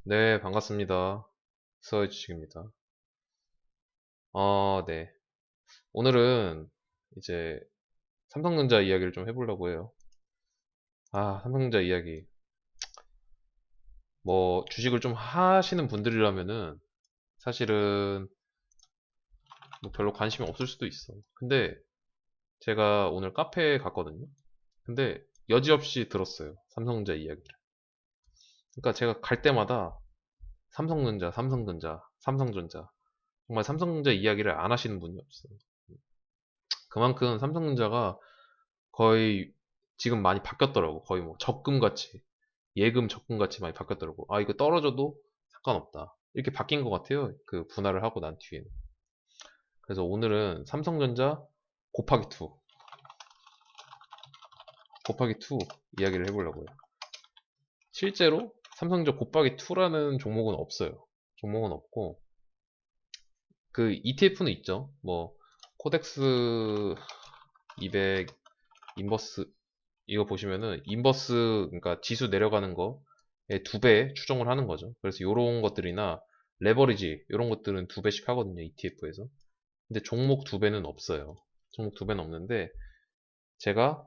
네, 반갑습니다. 서해 주식입니다. 네. 오늘은 이제 삼성전자 이야기를 좀 해보려고 해요. 삼성전자 이야기. 뭐, 주식을 좀 하시는 분들이라면은 사실은 뭐 별로 관심이 없을 수도 있어. 근데 제가 오늘 카페에 갔거든요. 근데 여지없이 들었어요. 삼성전자 이야기를. 그러니까 제가 갈 때마다 삼성전자, 삼성전자, 삼성전자. 정말 삼성전자 이야기를 안 하시는 분이 없어요. 그만큼 삼성전자가 거의 지금 많이 바뀌었더라고. 거의 뭐 적금같이, 예금 적금같이 많이 바뀌었더라고. 이거 떨어져도 상관없다. 이렇게 바뀐 것 같아요. 그 분할을 하고 난 뒤에는. 그래서 오늘은 삼성전자 곱하기 2, 곱하기 2 이야기를 해보려고요. 실제로 삼성전자 곱하기 2라는 종목은 없어요. 종목은 없고, 그 ETF는 있죠. 뭐, 코덱스 200 인버스, 이거 보시면은 인버스, 그러니까 지수 내려가는 거에 2배 추정을 하는 거죠. 그래서 이런 것들이나 레버리지 이런 것들은 2배씩 하거든요. ETF에서. 근데 종목 2배는 없어요. 종목 2배는 없는데 제가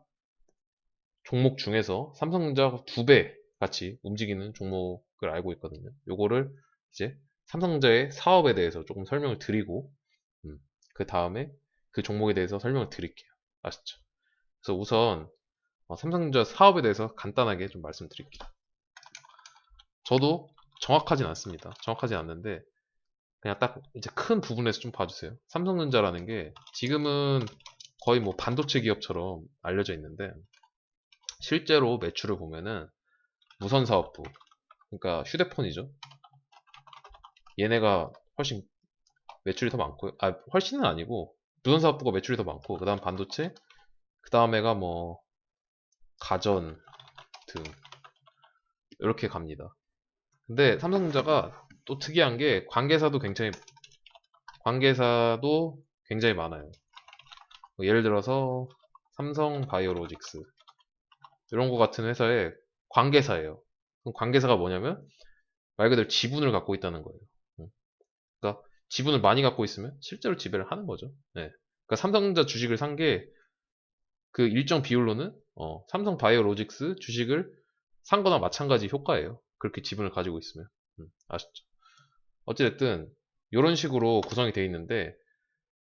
종목 중에서 삼성전자 2배 같이 움직이는 종목을 알고 있거든요. 요거를 이제 삼성전자의 사업에 대해서 조금 설명을 드리고 그 다음에 그 종목에 대해서 설명을 드릴게요. 아시죠? 그래서 우선 삼성전자 사업에 대해서 간단하게 좀 말씀드릴게요. 저도 정확하진 않습니다. 정확하진 않는데 그냥 딱 이제 큰 부분에서 좀 봐주세요. 삼성전자라는 게 지금은 거의 뭐 반도체 기업처럼 알려져 있는데 실제로 매출을 보면은 무선 사업부, 그러니까 휴대폰이죠. 얘네가 훨씬 매출이 더 많고요. 훨씬은 아니고 무선 사업부가 매출이 더 많고 그다음 반도체, 그다음에가 뭐 가전 등 이렇게 갑니다. 근데 삼성전자가 또 특이한 게 관계사도 굉장히 많아요. 뭐 예를 들어서 삼성 바이오로직스 이런 거 같은 회사의 관계사예요. 그럼 관계사가 뭐냐면 말 그대로 지분을 갖고 있다는 거예요. 음. 그러니까 지분을 많이 갖고 있으면 실제로 지배를 하는 거죠. 네. 그러니까 삼성전자 주식을 산 게 그 일정 비율로는 삼성 바이오로직스 주식을 산 거나 마찬가지 효과예요. 그렇게 지분을 가지고 있으면. 아시죠? 어찌됐든 이런 식으로 구성이 되어 있는데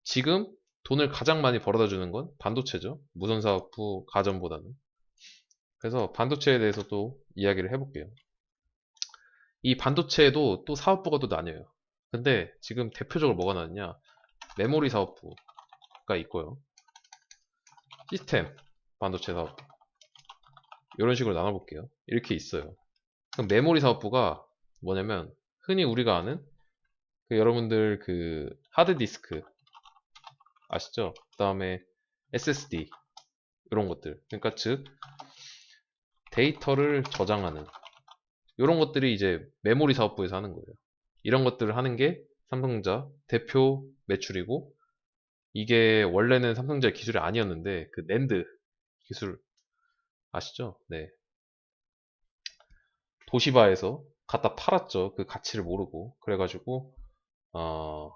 지금 돈을 가장 많이 벌어다 주는 건 반도체죠. 무선사업부 가전보다는. 그래서 반도체에 대해서 또 이야기를 해볼게요. 이 반도체에도 또 사업부가 또 나뉘어요. 근데 지금 대표적으로 뭐가 나느냐? 메모리 사업부가 있고요. 시스템 반도체 사업부. 이런 식으로 나눠볼게요. 이렇게 있어요. 그럼 메모리 사업부가 뭐냐면 흔히 우리가 아는 그 여러분들 그 하드디스크 아시죠? 그 다음에 SSD 이런 것들. 그러니까 즉 데이터를 저장하는 이런 것들이 이제 메모리 사업부에서 하는 거예요. 이런 것들을 하는 게 삼성전자 대표 매출이고 이게 원래는 삼성전자 기술이 아니었는데 그 낸드 기술 아시죠? 네. 도시바에서 갖다 팔았죠. 그 가치를 모르고. 그래가지고 어,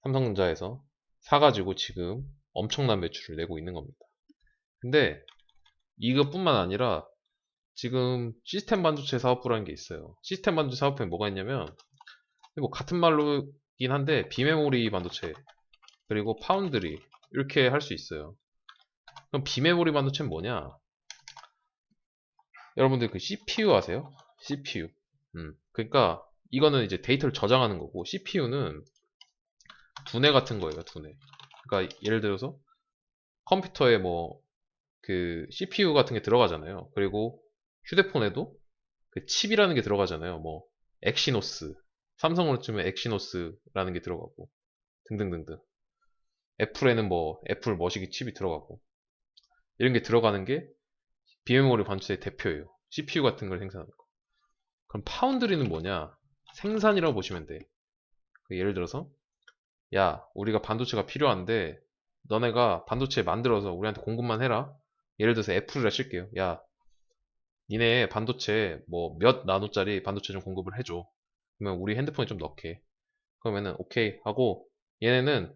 삼성전자에서 사가지고 지금 엄청난 매출을 내고 있는 겁니다. 근데 이것뿐만 아니라 지금 시스템 반도체 사업부라는 게 있어요. 시스템 반도체 사업부에 뭐가 있냐면 뭐 같은 말로긴 한데 비메모리 반도체 그리고 파운드리 이렇게 할 수 있어요. 그럼 비메모리 반도체는 뭐냐? 여러분들 그 CPU 아세요? CPU. 그러니까 이거는 이제 데이터를 저장하는 거고 CPU는 두뇌 같은 거예요, 두뇌. 그러니까 예를 들어서 컴퓨터에 뭐 그 CPU 같은 게 들어가잖아요. 그리고 휴대폰에도 그 칩이라는 게 들어가잖아요. 뭐 엑시노스, 삼성으로 치면 엑시노스라는 게 들어가고 등등등등. 애플에는 뭐 애플 머시기 칩이 들어가고 이런 게 들어가는 게 비메모리 반도체의 대표예요. CPU 같은 걸 생산하는 거. 그럼 파운드리는 뭐냐? 생산이라고 보시면 돼. 그 예를 들어서 야, 우리가 반도체가 필요한데 너네가 반도체 만들어서 우리한테 공급만 해라. 예를 들어서 애플이라 칠게요. 야, 니네 반도체 뭐 몇 나노짜리 반도체 좀 공급을 해줘. 그러면 우리 핸드폰에 좀 넣게. 그러면은 오케이 하고 얘네는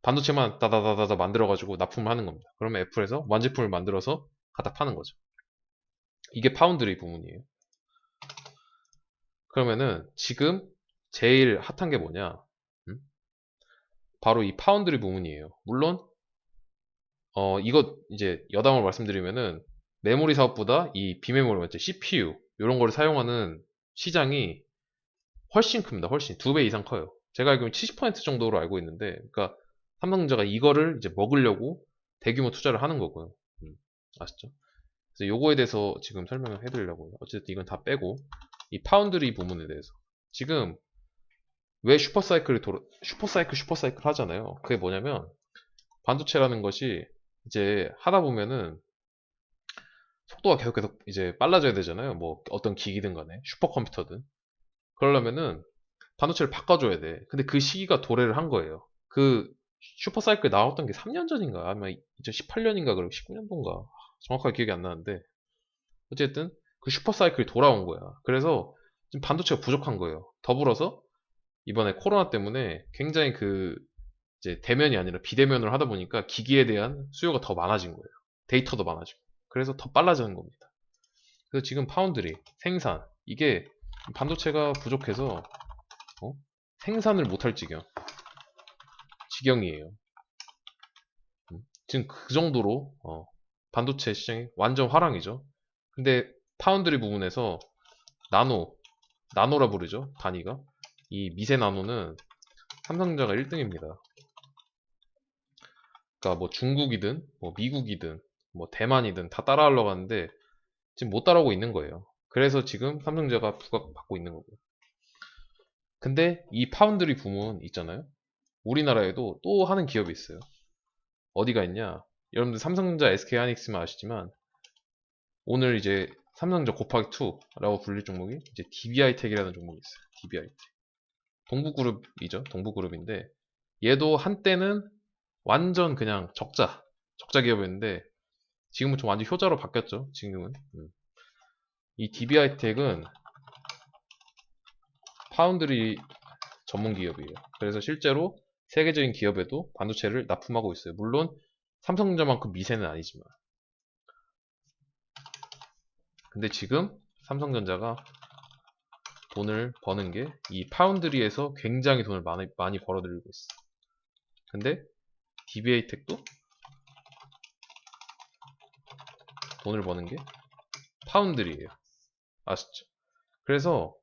반도체만 다다다다다 만들어가지고 납품을 하는 겁니다. 그러면 애플에서 완제품을 만들어서 갖다 파는 거죠. 이게 파운드리 부문이에요. 그러면은 지금 제일 핫한 게 뭐냐? 음? 바로 이 파운드리 부문이에요. 물론 이거 이제 여담을 말씀드리면은 메모리 사업보다 이 비메모리 맞죠? CPU 이런 거를 사용하는 시장이 훨씬 큽니다. 훨씬 2배 이상 커요. 제가 알기로는 70% 정도로 알고 있는데, 그러니까 삼성전자가 이거를 이제 먹으려고 대규모 투자를 하는 거고요. 아시죠? 그래서 요거에 대해서 지금 설명을 해드리려고요. 어쨌든 이건 다 빼고 이 파운드리 부문에 대해서 지금 왜 슈퍼사이클 하잖아요. 그게 뭐냐면 반도체라는 것이 이제 하다 보면은 속도가 계속 이제 빨라져야 되잖아요. 뭐 어떤 기기든 간에 슈퍼컴퓨터든 그러려면은 반도체를 바꿔줘야 돼. 근데 그 시기가 도래를 한 거예요. 그 슈퍼사이클 나왔던 게 3년 전인가 아마 2018년인가 그리고 19년도인가 정확하게 기억이 안 나는데 어쨌든 그 슈퍼사이클이 돌아온 거야. 그래서 지금 반도체가 부족한 거예요. 더불어서 이번에 코로나 때문에 굉장히 그 이제 대면이 아니라 비대면으로 하다 보니까 기기에 대한 수요가 더 많아진 거예요. 데이터도 많아지고. 그래서 더 빨라지는 겁니다. 그래서 지금 파운드리, 생산, 이게 반도체가 부족해서 생산을 못할 지경이에요. 지금 그 정도로 반도체 시장이 완전 화랑이죠. 근데 파운드리 부분에서 나노라 부르죠. 단위가. 이 미세 나노는 삼성전자가 1등입니다. 그러니까 뭐 중국이든 뭐 미국이든 뭐 대만이든 다 따라하려고 하는데 지금 못 따라오고 있는 거예요. 그래서 지금 삼성전자가 부각받고 있는 거고요. 근데 이 파운드리 부문 있잖아요. 우리나라에도 또 하는 기업이 있어요. 어디가 있냐? 여러분들 삼성전자 SK하이닉스만 아시지만 오늘 이제 삼성전자 곱하기 2라고 불릴 종목이 이제 DBI텍이라는 종목이 있어요. DBI텍. 동부그룹이죠. 동부그룹인데 얘도 한때는 완전 그냥 적자 기업이었는데 지금은 좀 완전 효자로 바뀌었죠. 지금은. 이 DBI텍은 파운드리 전문 기업이에요. 그래서 실제로 세계적인 기업에도 반도체를 납품하고 있어요. 물론 삼성전자만큼 미세는 아니지만. 근데 지금 삼성전자가 돈을 버는 게 이 파운드리에서 굉장히 돈을 많이 벌어들이고 있어. 근데 DBA텍도 돈을 버는 게 파운드리예요. 아시죠? 그래서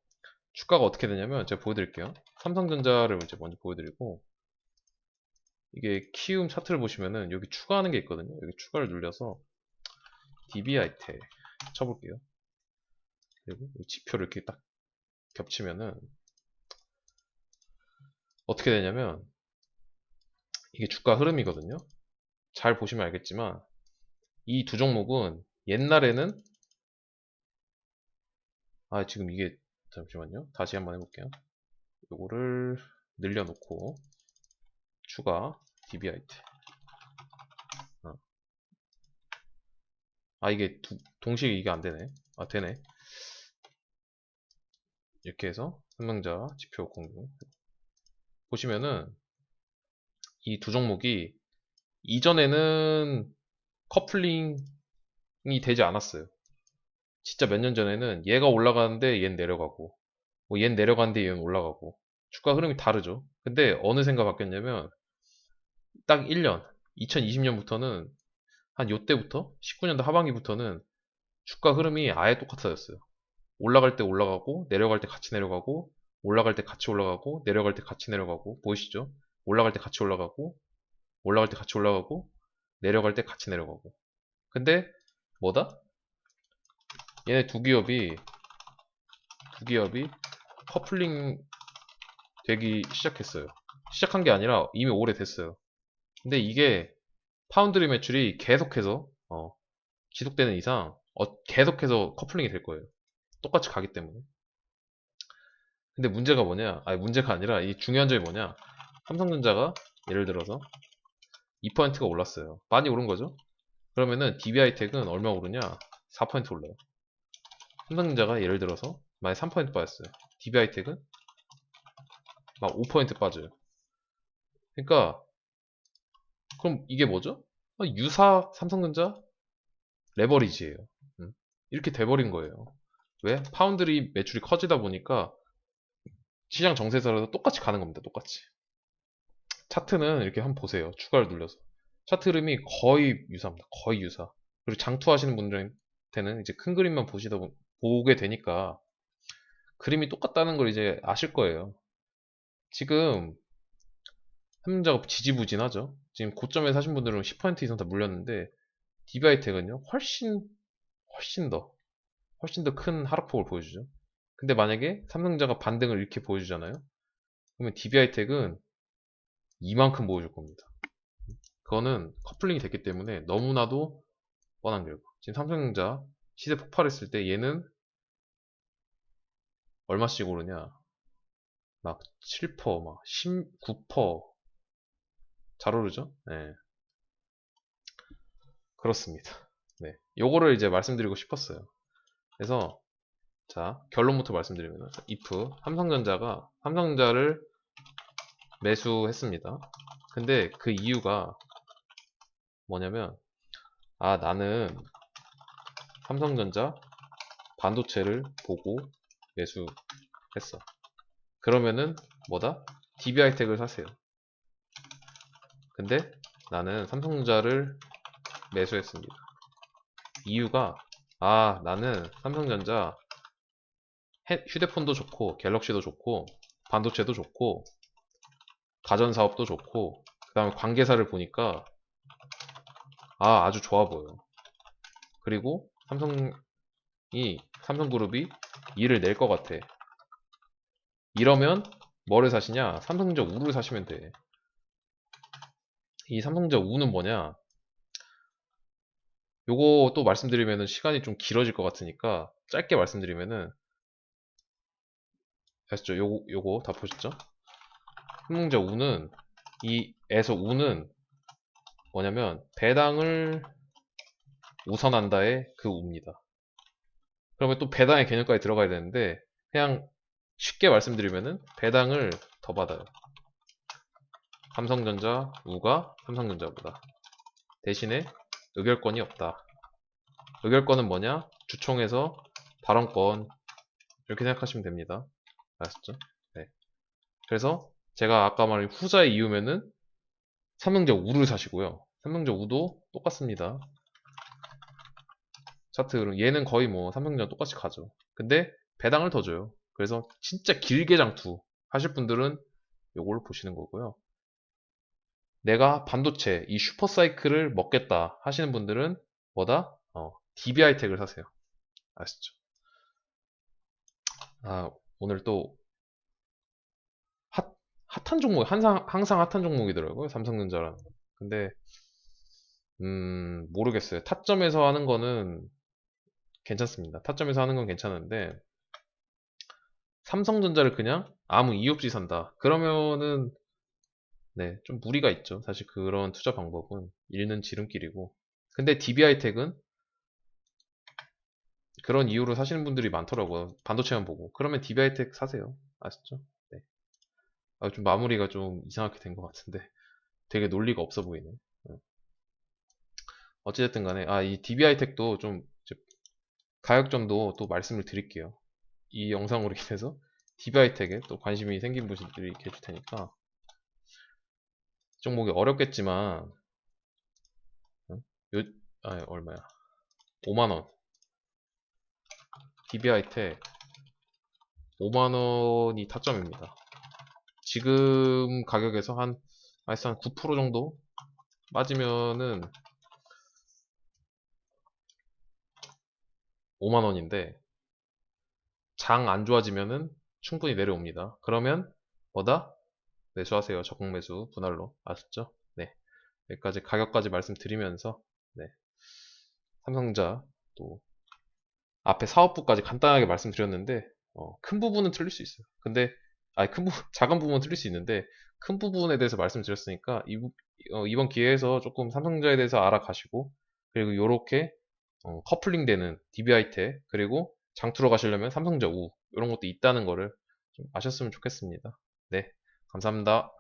주가가 어떻게 되냐면 제가 보여드릴게요. 삼성전자를 이제 먼저 보여드리고 이게 키움 차트를 보시면은 여기 추가하는 게 있거든요. 여기 추가를 눌려서 DBI텍 쳐볼게요. 그리고 지표를 이렇게 딱 겹치면은 어떻게 되냐면 이게 주가 흐름이거든요. 잘 보시면 알겠지만 이 두 종목은 옛날에는 지금 이게 잠시만요. 다시 한번 해볼게요. 요거를 늘려놓고 추가 DBIT 이게 동시에 이게 안되네. 되네. 이렇게 해서 삼성전자 지표 공유 보시면은 이 두 종목이 이전에는 커플링이 되지 않았어요. 진짜 몇 년 전에는 얘가 올라가는데 얘는 내려가고 뭐 얘는 내려가는데 얘는 올라가고 주가 흐름이 다르죠. 근데 어느샌가 바뀌었냐면 딱 1년 2020년부터는 한 요때부터 19년도 하반기부터는 주가 흐름이 아예 똑같아졌어요. 올라갈 때 올라가고 내려갈 때 같이 내려가고 올라갈 때 같이 올라가고 내려갈 때 같이 내려가고 보이시죠? 올라갈 때 같이 올라가고 올라갈 때 같이 올라가고 내려갈 때 같이 내려가고 근데 뭐다? 얘네 두 기업이 커플링 되기 시작했어요. 시작한 게 아니라 이미 오래됐어요. 근데 이게 파운드리 매출이 계속해서 지속되는 이상 계속해서 커플링이 될 거예요. 똑같이 가기 때문에. 근데 문제가 뭐냐? 문제가 아니라 이 중요한 점이 뭐냐? 삼성전자가 예를 들어서 2%가 올랐어요. 많이 오른 거죠? 그러면은 DBI텍은 얼마 오르냐? 4% 올라요. 삼성전자가 예를 들어서 만약 3% 빠졌어요. DB하이텍은 막 5% 빠져요. 그러니까 그럼 이게 뭐죠? 유사 삼성전자 레버리지예요. 이렇게 돼버린 거예요. 왜? 파운드리 매출이 커지다 보니까 시장 정세서라도 똑같이 가는 겁니다. 똑같이. 차트는 이렇게 한번 보세요. 추가를 눌러서. 차트 흐름이 거의 유사합니다. 거의 유사. 그리고 장투하시는 분들한테는 이제 큰 그림만 보게 되니까 그림이 똑같다는 걸 이제 아실 거예요. 지금 삼성전자가 지지부진하죠. 지금 고점에 사신 분들은 10% 이상 다 물렸는데 DB하이텍은요 훨씬 더 큰 하락폭을 보여주죠. 근데 만약에 삼성전자가 반등을 이렇게 보여주잖아요. 그러면 DB하이텍은 이만큼 보여줄 겁니다. 그거는 커플링이 됐기 때문에 너무나도 뻔한 결과. 지금 삼성전자 시세 폭발했을 때 얘는 얼마씩 오르냐? 막 7%, 막 19%. 잘 오르죠? 네. 그렇습니다. 네. 요거를 이제 말씀드리고 싶었어요. 그래서, 자, 결론부터 말씀드리면, if 삼성전자를 매수했습니다. 근데 그 이유가 뭐냐면, 나는 삼성전자 반도체를 보고 매수했어. 그러면은 뭐다? DB하이텍을 사세요. 근데 나는 삼성전자를 매수했습니다. 이유가 나는 삼성전자 휴대폰도 좋고 갤럭시도 좋고 반도체도 좋고 가전사업도 좋고 그 다음에 관계사를 보니까 아주 좋아 보여. 그리고 삼성그룹이 일을 낼 것 같아. 이러면 뭐를 사시냐? 삼성전자 우를 사시면 돼. 이 삼성전자 우는 뭐냐? 요거 또 말씀드리면은 시간이 좀 길어질 것 같으니까 짧게 말씀드리면은 아시죠? 요거 다 보셨죠? 삼성전자 우는 이에서 우는 뭐냐면 배당을 우선한다의 그 우입니다. 그러면 또 배당의 개념까지 들어가야 되는데 그냥 쉽게 말씀드리면은 배당을 더 받아요. 삼성전자 우가 삼성전자보다. 대신에 의결권이 없다. 의결권은 뭐냐? 주총에서 발언권 이렇게 생각하시면 됩니다. 아셨죠? 네. 그래서 제가 아까 말한 후자의 이유면은 삼성전자 우를 사시고요. 삼성전자 우도 똑같습니다. 차트 흐름 얘는 거의 뭐 삼성전자 똑같이 가죠. 근데 배당을 더 줘요. 그래서 진짜 길게 장투 하실 분들은 요걸 보시는 거고요. 내가 반도체 이 슈퍼사이클을 먹겠다 하시는 분들은 뭐다? DB하이텍을 사세요. 아시죠? 오늘 또 핫한 종목, 항상 핫한 종목이더라고요. 삼성전자랑. 근데 모르겠어요. 타점에서 하는 거는 괜찮습니다. 타점에서 하는 건 괜찮은데 삼성전자를 그냥 아무 이유 없이 산다. 그러면은 네, 좀 무리가 있죠. 사실 그런 투자 방법은 잃는 지름길이고. 근데 DB하이텍은 그런 이유로 사시는 분들이 많더라고요. 반도체만 보고. 그러면 DB하이텍 사세요. 아시죠? 네. 좀 마무리가 좀 이상하게 된 것 같은데 되게 논리가 없어 보이네. 어찌됐든 간에 이 DB하이텍도 좀 가격점도 또 말씀을 드릴게요. 이 영상으로 인해서 DB하이텍에 또 관심이 생긴 분들이 계실 테니까 종목이 어렵겠지만 얼마야? 5만원 DB하이텍 5만원이 타점입니다. 지금 가격에서 한 9% 정도 빠지면은 5만원인데 장 안 좋아지면은 충분히 내려옵니다. 그러면 뭐다? 매수하세요. 적응 매수 분할로. 아셨죠? 네. 여기까지 가격까지 말씀드리면서 네. 삼성전자 또 앞에 사업부까지 간단하게 말씀드렸는데 큰 부분은 틀릴 수 있어요. 근데 작은 부분은 틀릴 수 있는데 큰 부분에 대해서 말씀드렸으니까 이번 기회에서 조금 삼성전자에 대해서 알아가시고 그리고 요렇게 커플링 되는 DB하이텍 그리고 장투로 가시려면 삼성저 우 이런 것도 있다는 거를 좀 아셨으면 좋겠습니다. 네, 감사합니다.